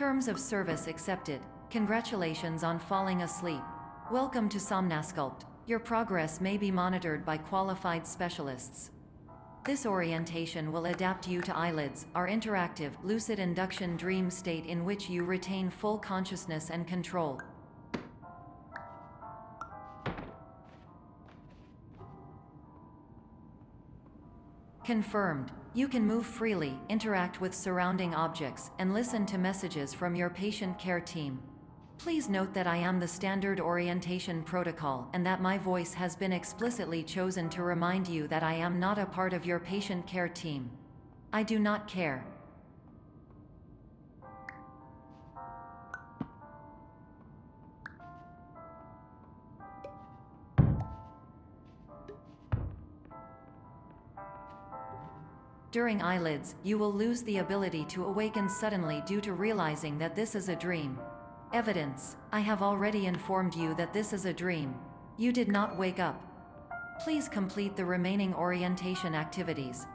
Terms of service accepted. Congratulations on falling asleep. Welcome to Somnasculpt. Your progress may be monitored by qualified specialists. This orientation will adapt you to eyelids, our interactive, lucid induction dream state in which you retain full consciousness and control. Confirmed. You can move freely, interact with surrounding objects, and listen to messages from your patient care team. Please note that I am the standard orientation protocol and that my voice has been explicitly chosen to remind you that I am not a part of your patient care team. I do not care. During eyelids, you will lose the ability to awaken suddenly due to realizing that this is a dream. Evidence: I have already informed you that this is a dream. You did not wake up. Please complete the remaining orientation activities.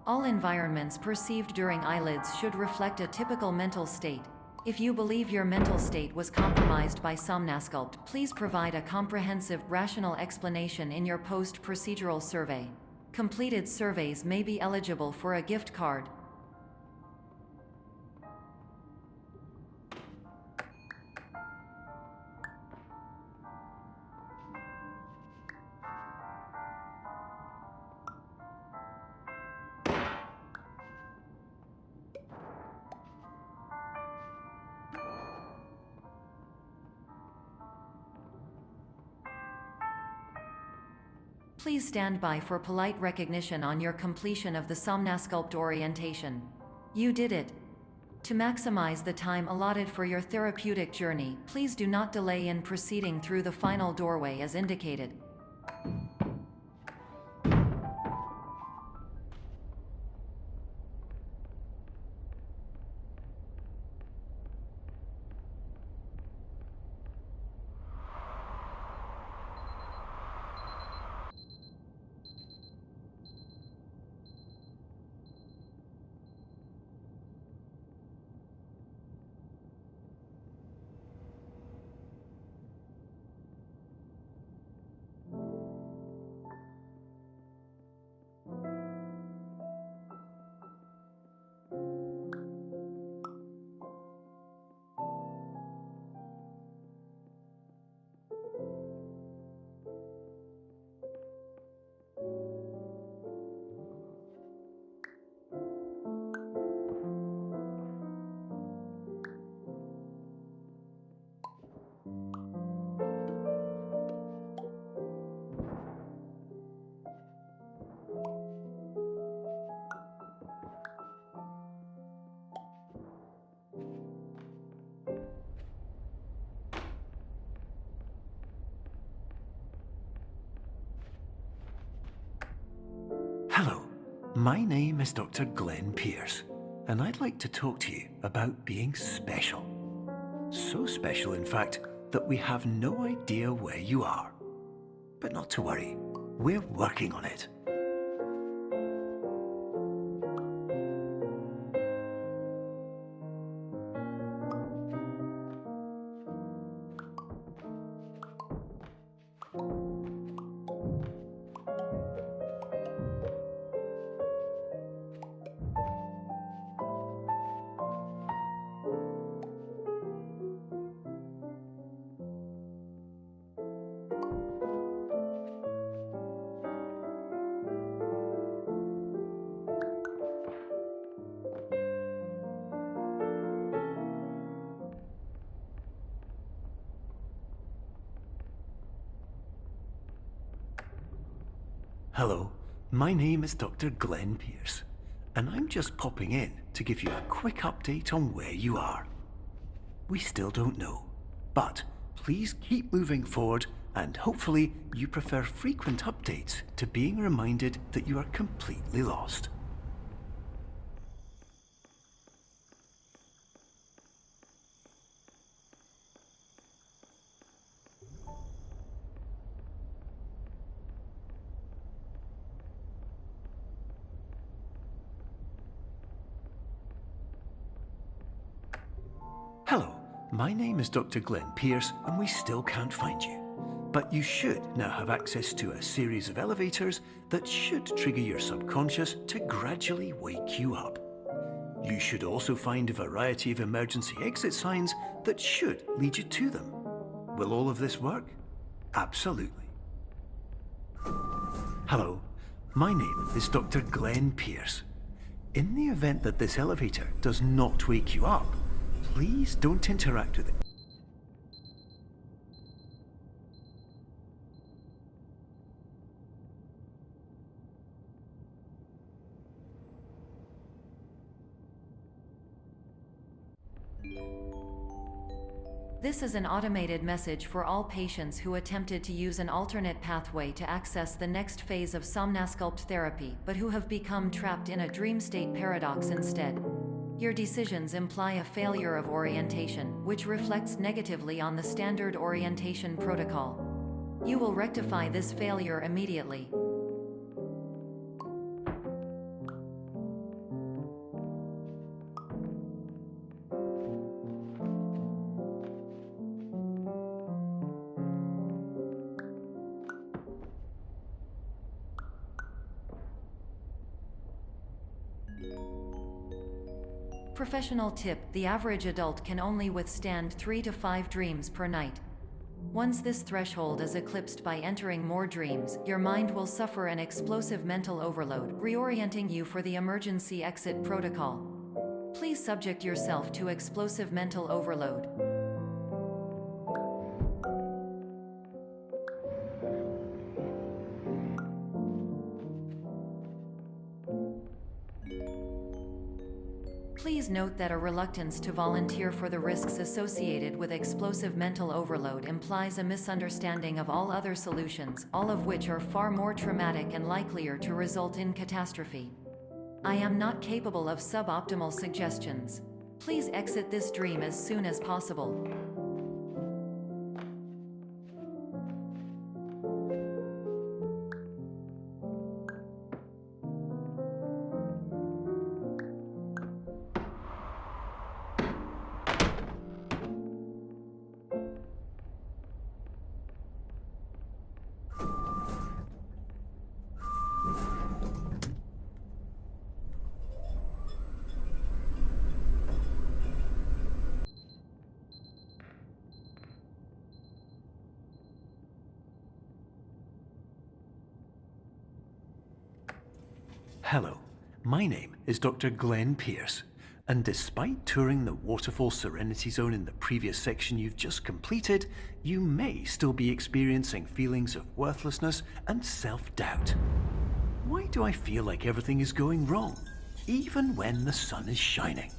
All environments perceived during eyelids should reflect a typical mental state. If you believe your mental state was compromised by Somnasculpt, please provide a comprehensive, rational explanation in your post-procedural survey. Completed surveys may be eligible for a gift card. Please stand by for polite recognition on your completion of the Somnasculpt orientation. You did it. To maximize the time allotted for your therapeutic journey, please do not delay in proceeding through the final doorway as indicated. Hello, my name is Dr. Glenn Pierce, and I'd like to talk to you about being special. So special, in fact, that we have no idea where you are. But not to worry, we're working on it. Hello, my name is Dr. Glenn Pierce, and I'm just popping in to give you a quick update on where you are. We still don't know, but please keep moving forward, and hopefully you prefer frequent updates to being reminded that you are completely lost. my name is Dr. Glenn Pierce, and we still can't find you. But you should now have access to a series of elevators that should trigger your subconscious to gradually wake you up. You should also find a variety of emergency exit signs that should lead you to them. Will all of this work? Absolutely. Hello, my name is Dr. Glenn Pierce. In the event that this elevator does not wake you up, please don't interact with it. This is an automated message for all patients who attempted to use an alternate pathway to access the next phase of Somnasculpt therapy but who have become trapped in a dream state paradox instead. Your decisions imply a failure of orientation, which reflects negatively on the standard orientation protocol. You will rectify this failure immediately. Professional tip: the average adult can only withstand 3 to 5 dreams per night. Once this threshold is eclipsed by entering more dreams, your mind will suffer an explosive mental overload, reorienting you for the emergency exit protocol. Please subject yourself to explosive mental overload. Please note that a reluctance to volunteer for the risks associated with explosive mental overload implies a misunderstanding of all other solutions, all of which are far more traumatic and likelier to result in catastrophe. I am not capable of suboptimal suggestions. Please exit this dream as soon as possible. Hello, my name is Dr. Glenn Pierce, and despite touring the Waterfall Serenity Zone in the previous section you've just completed, you may still be experiencing feelings of worthlessness and self-doubt. Why do I feel like everything is going wrong, even when the sun is shining?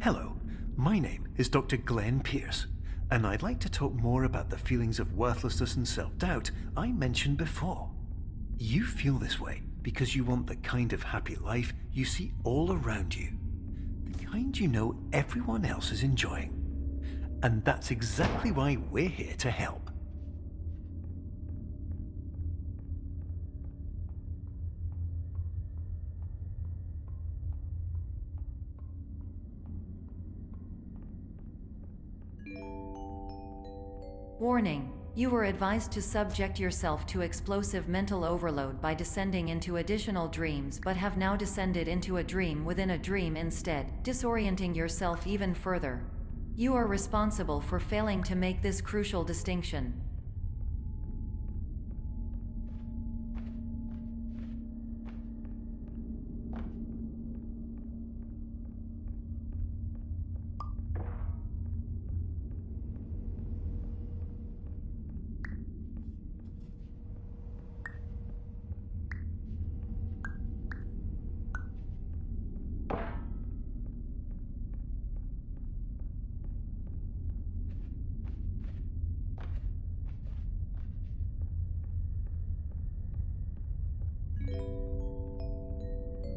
Hello, my name is Dr. Glenn Pierce, and I'd like to talk more about the feelings of worthlessness and self-doubt I mentioned before. You feel this way because you want the kind of happy life you see all around you, the kind you know everyone else is enjoying. And that's exactly why we're here to help. Warning: you were advised to subject yourself to explosive mental overload by descending into additional dreams, but have now descended into a dream within a dream instead, disorienting yourself even further. You are responsible for failing to make this crucial distinction.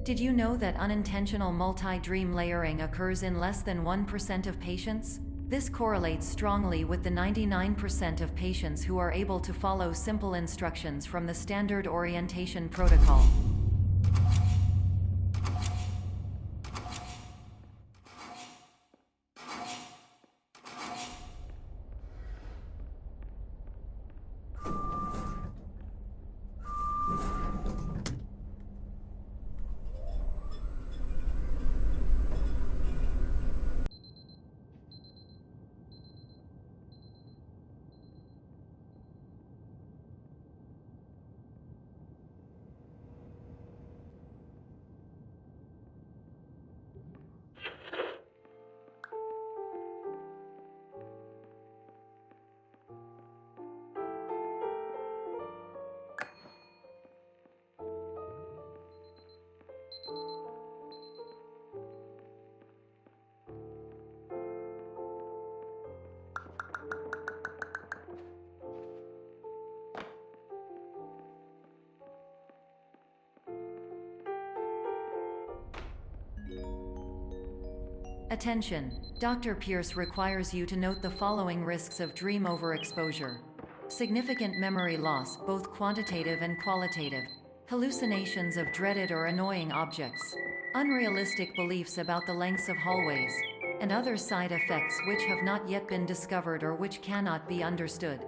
Did you know that unintentional multi-dream layering occurs in less than 1% of patients? This correlates strongly with the 99% of patients who are able to follow simple instructions from the standard orientation protocol. Attention! Dr. Pierce requires you to note the following risks of dream overexposure. Significant memory loss, both quantitative and qualitative. Hallucinations of dreaded or annoying objects. Unrealistic beliefs about the lengths of hallways. And other side effects which have not yet been discovered or which cannot be understood.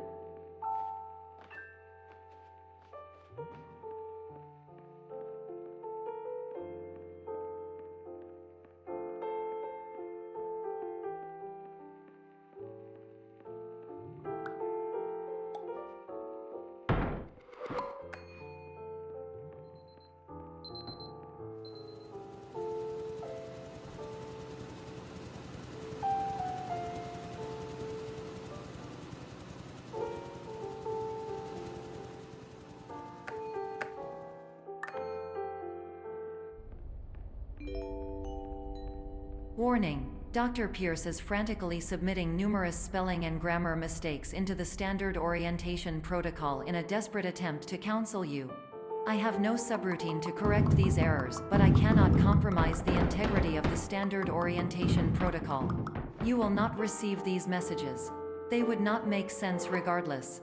Warning: Dr. Pierce is frantically submitting numerous spelling and grammar mistakes into the standard orientation protocol in a desperate attempt to counsel you. I have no subroutine to correct these errors, but I cannot compromise the integrity of the standard orientation protocol. You will not receive these messages. They would not make sense regardless.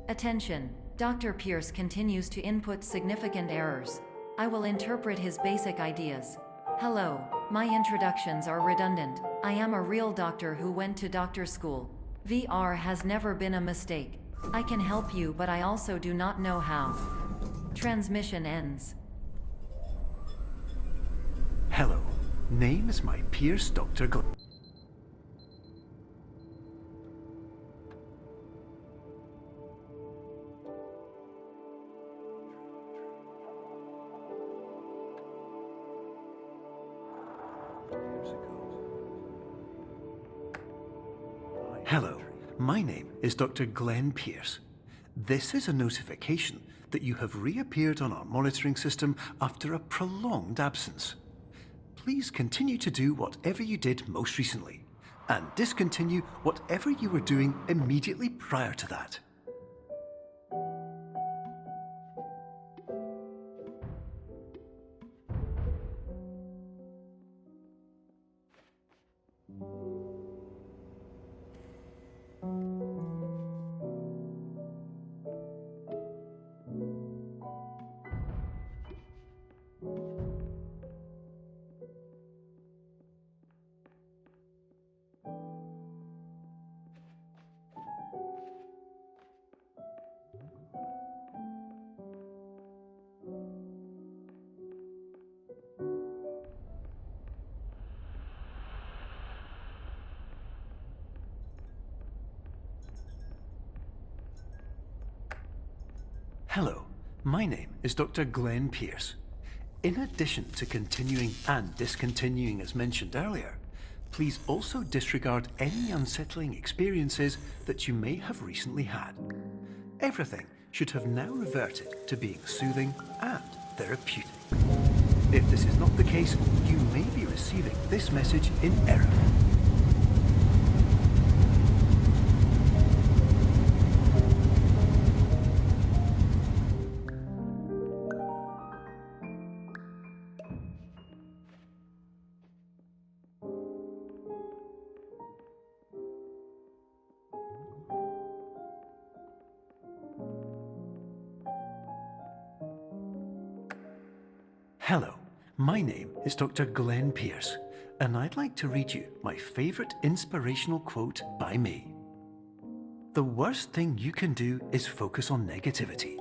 Attention! Dr. Pierce continues to input significant errors. I will interpret his basic ideas. Hello, my introductions are redundant. I am a real doctor who went to doctor school. VR has never been a mistake. I can help you, but I also do not know how. Transmission ends. Hello, name is my Pierce Dr. Hello, my name is Dr. Glenn Pierce. This is a notification that you have reappeared on our monitoring system after a prolonged absence. Please continue to do whatever you did most recently, and discontinue whatever you were doing immediately prior to that. Hello, my name is Dr. Glenn Pierce. In addition to continuing and discontinuing as mentioned earlier, please also disregard any unsettling experiences that you may have recently had. Everything should have now reverted to being soothing and therapeutic. If this is not the case, you may be receiving this message in error. Hello, my name is Dr. Glenn Pierce, and I'd like to read you my favorite inspirational quote by me. The worst thing you can do is focus on negativity.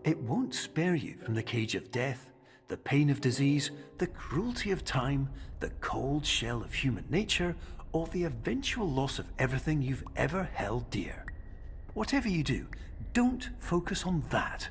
It won't spare you from the cage of death, the pain of disease, the cruelty of time, the cold shell of human nature, or the eventual loss of everything you've ever held dear. Whatever you do, don't focus on that.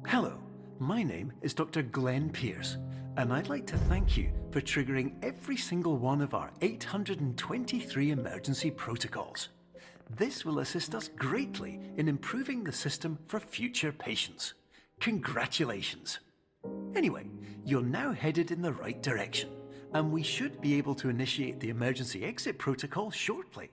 Hello, my name is Dr. Glenn Pierce, and I'd like to thank you for triggering every single one of our 823 emergency protocols. This will assist us greatly in improving the system for future patients. Congratulations! Anyway, you're now headed in the right direction, and we should be able to initiate the emergency exit protocol shortly.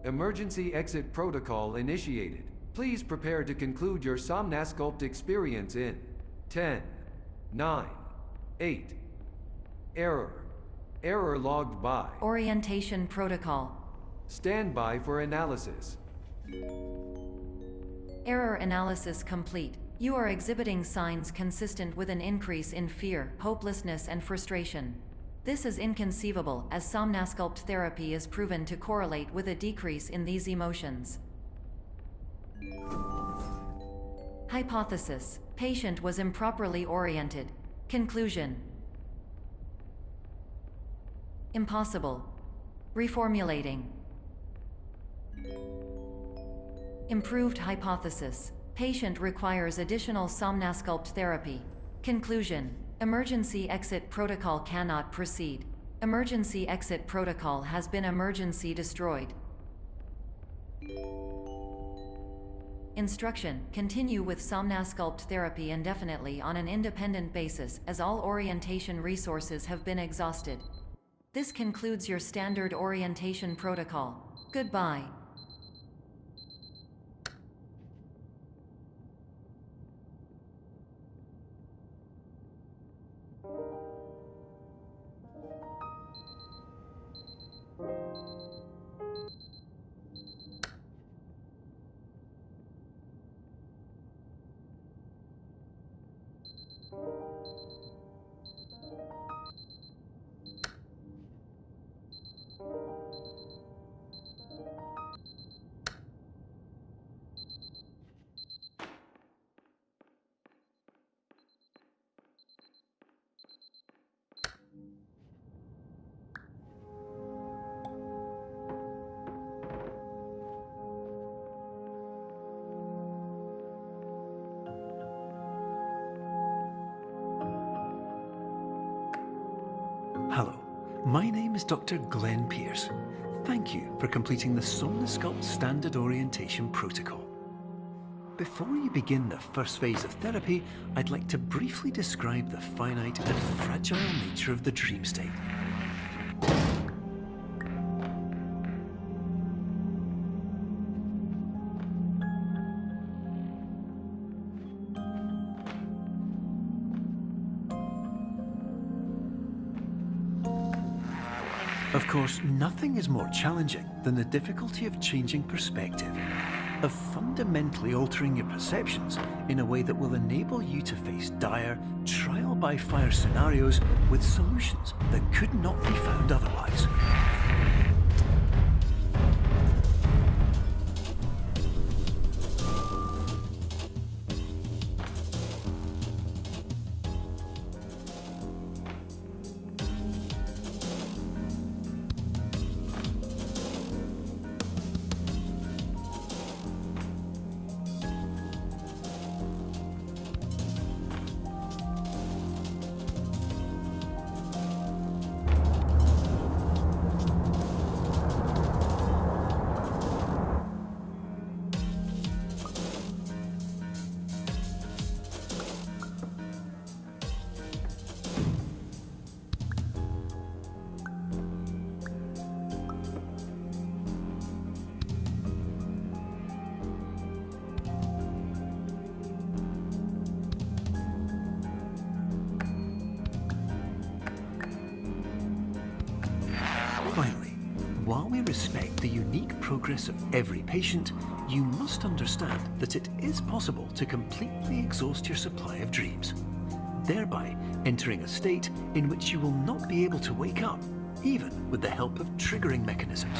Emergency exit protocol initiated. Please prepare to conclude your Somnasculpt experience in 10, 9, 8. Error logged by. Orientation protocol. Stand by for analysis. Error analysis complete. You are exhibiting signs consistent with an increase in fear, hopelessness, and frustration. This is inconceivable, as Somnasculpt therapy is proven to correlate with a decrease in these emotions. Hypothesis: patient was improperly oriented. Conclusion: impossible. Reformulating. Improved hypothesis: patient requires additional Somnasculpt therapy. Conclusion: emergency exit protocol cannot proceed. Emergency exit protocol has been emergency destroyed. Instruction: continue with Somnasculpt therapy indefinitely on an independent basis, as all orientation resources have been exhausted. This concludes your standard orientation protocol. Goodbye. Hello, my name is Dr. Glenn Pierce. Thank you for completing the Somnasculpt Standard Orientation Protocol. Before you begin the first phase of therapy, I'd like to briefly describe the finite and fragile nature of the dream state. Of course, nothing is more challenging than the difficulty of changing perspective, of fundamentally altering your perceptions in a way that will enable you to face dire, trial-by-fire scenarios with solutions that could not be found otherwise. Finally, while we respect the unique progress of every patient, you must understand that it is possible to completely exhaust your supply of dreams, thereby entering a state in which you will not be able to wake up, even with the help of triggering mechanisms.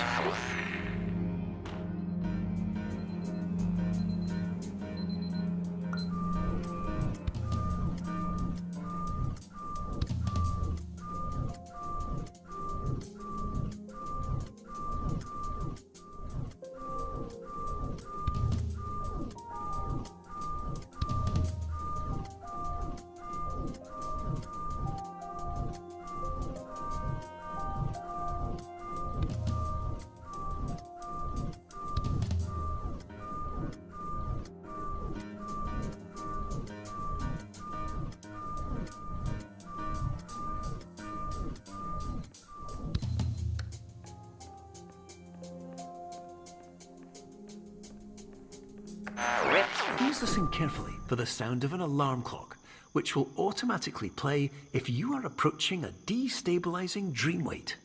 Please listen carefully for the sound of an alarm clock, which will automatically play if you are approaching a destabilizing dream weight.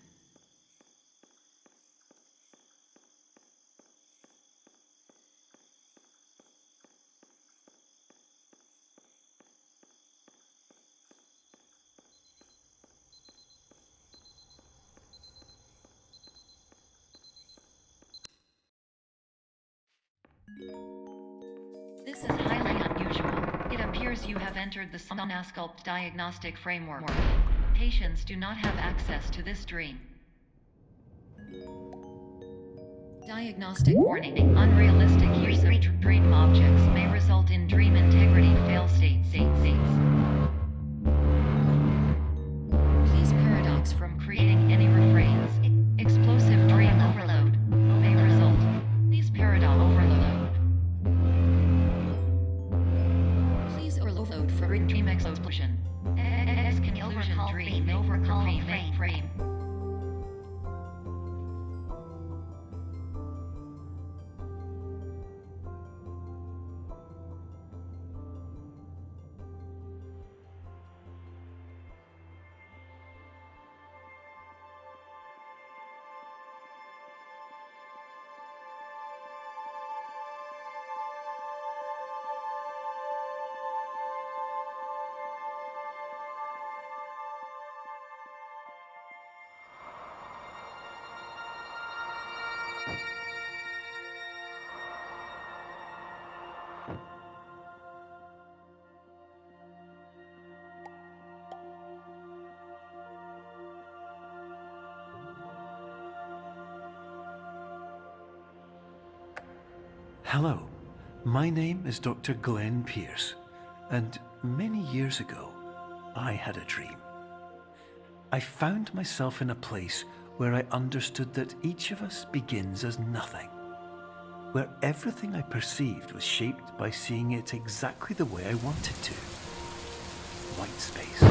This is highly unusual. It appears you have entered the Somnasculpt diagnostic framework. Patients do not have access to this dream. Diagnostic warning. Unrealistic use of dream objects may result in dream integrity fail states. Please paradox from creating any refrains. Explosive dream overload may result. Please paradox overload. Please overload for dream explosion. Exclusion dream overcall frame. Hello, my name is Dr. Glenn Pierce, and many years ago, I had a dream. I found myself in a place where I understood that each of us begins as nothing, where everything I perceived was shaped by seeing it exactly the way I wanted to. White space.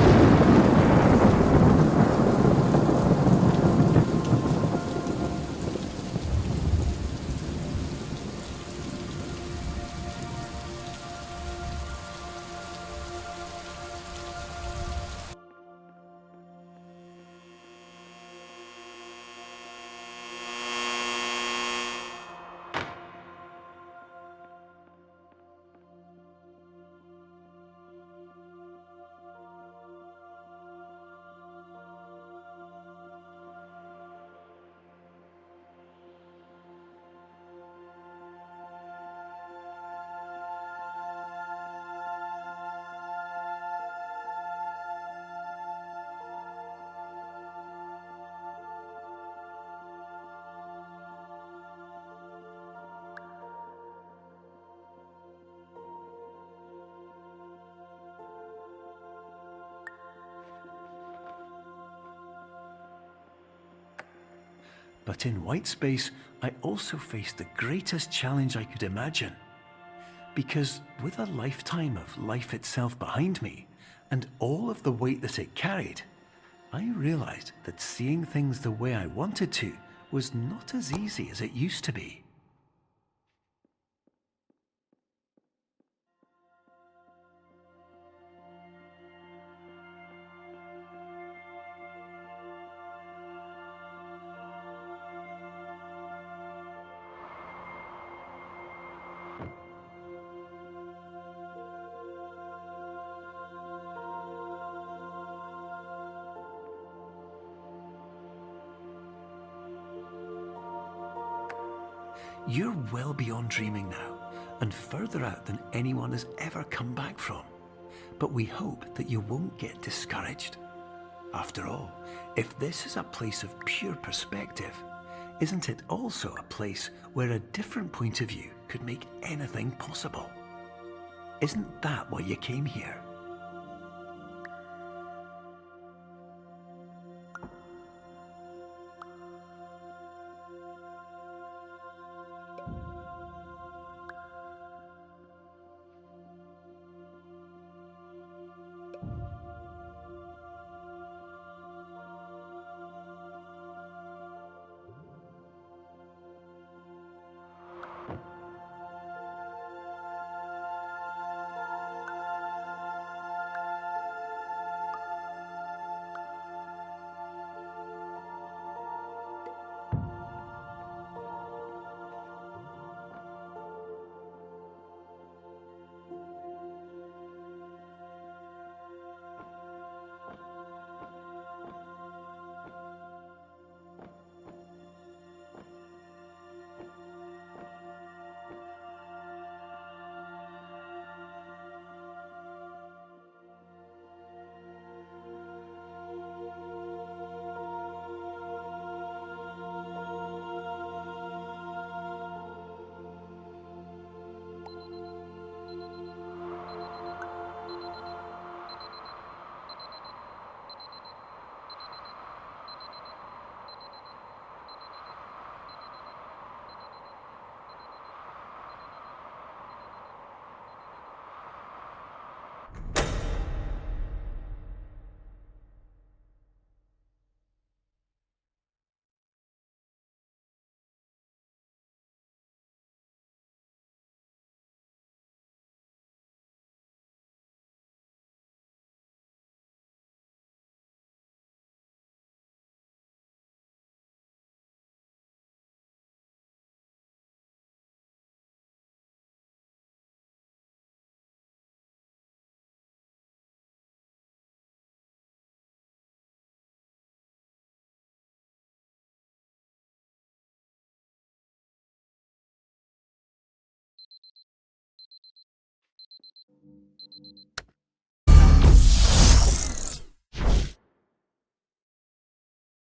But in white space, I also faced the greatest challenge I could imagine. Because with a lifetime of life itself behind me, and all of the weight that it carried, I realized that seeing things the way I wanted to was not as easy as it used to be. You're well beyond dreaming now, and further out than anyone has ever come back from. But we hope that you won't get discouraged. After all, if this is a place of pure perspective, isn't it also a place where a different point of view could make anything possible? Isn't that why you came here?